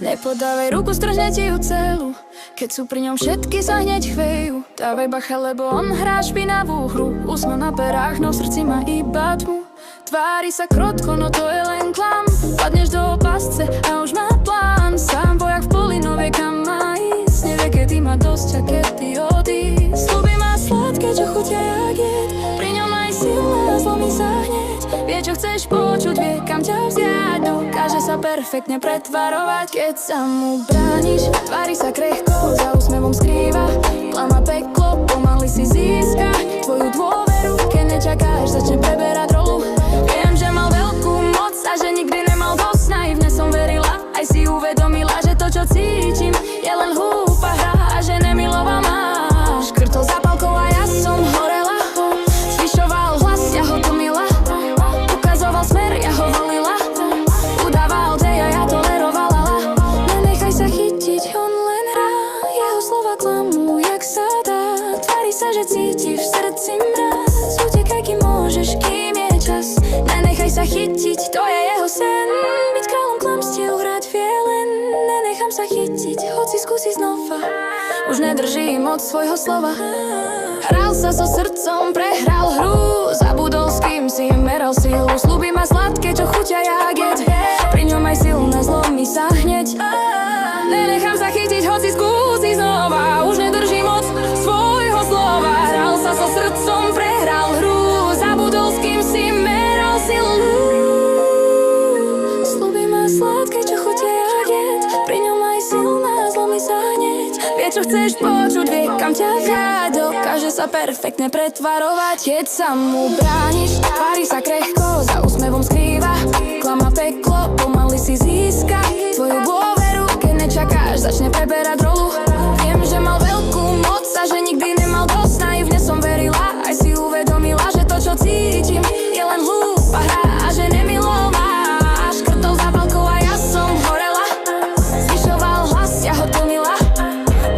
Nepodávaj ruku, strhne ti ju celú. Keď sú pri ňom všetky, sa hneď chvejú. Dávaj bacha, lebo on hrá špinavú hru. Úsmev na perách, no v srdci má iba tmu. Tvári sa krotko, no to je len klam. Padneš do pasce a už má plán. Sám vojak v poli, no vie kam má ísť. Nevie, kedy má dosť a kedy odísť. Sľuby má sladké, čo chutia jak jed. Pri ňom aj silné a zlomí sa hneď. Vie, čo chceš počuť, vie, kam ťa vziať. Dokáže sa perfektne pretvarovať. Keď sa mu brániš, tvári sa krehko, za úsmevom skrýva. Klama peklo, pomaly si získa tvoju dôveru. Keď nečakáš, začne preberať rolu. Viem, že mal veľkú moc a že nikdy nemal dosť. Naivne som verila, aj si uvedomila, že to, čo cítim, je len hlúpa hra a že nemiloval máš. Škrtol zápalkou a ja som horela. Zvyšoval hlas, ja ho tlmila. Ukazoval smer, ja ho volila. Udával tej a ja tolerovala. Nenechaj sa chytiť, on len hrá. Jeho slova klamú, jak sa dá. Tvári sa, že cítiš v srdci mráz. Utekaj, kým môžeš, kým je čas. Nenechaj sa chytiť, to je jeho sen. Byť kráľom klamstiev, hrať fielen. Nenechám sa chytiť, hoci skúsi znova. Už nedrží moc svojho slova. Hral sa so srdcom, prehral hru. Zabudol, s kým si meral silu. Sľuby má sladké, čo chutia jak jed. Pri ňom aj silné zlomí sa hneď. Nenechám sa chytiť, hoci skúsi znova. Už nedrží moc svojho slova. Hral sa so srdcom, prehral hru. Zabudol, s kým si meral silu. Sľuby má sladké, čo chutia jak jed. Pri ňom aj silné zlomí sa hneď. Vie, čo chceš počuť, vie, kam ťa vziať. Dokáže sa perfektne pretvarovať. Keď sa mu brániš, tvári sa krehko, za úsmevom skrýva. Klama peklo, pomaly si získa tvoju dôveru. Keď nečakáš, začne preberať rolu. Viem, že mal veľkú moc a že nikdy nemal dosť. Naivne som verila, aj si uvedomila, že to, čo cítim, je len hlúpa hra a že nemiloval máš. Škrtol zápalkou a ja som horela. Zvyšoval hlas, ja ho tlmila.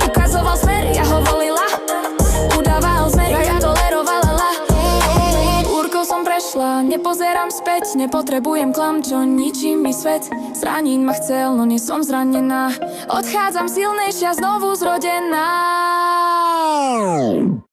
Ukazoval smer, ja ho volila. Udával smer, ja tolerovala. Úrkou som prešla, nepozerám späť. Nepotrebujem klam, čo ničí mi svet. Zraniť ma chcel, no nie som zranená. Odchádzam silnejšia, znovu zrodená.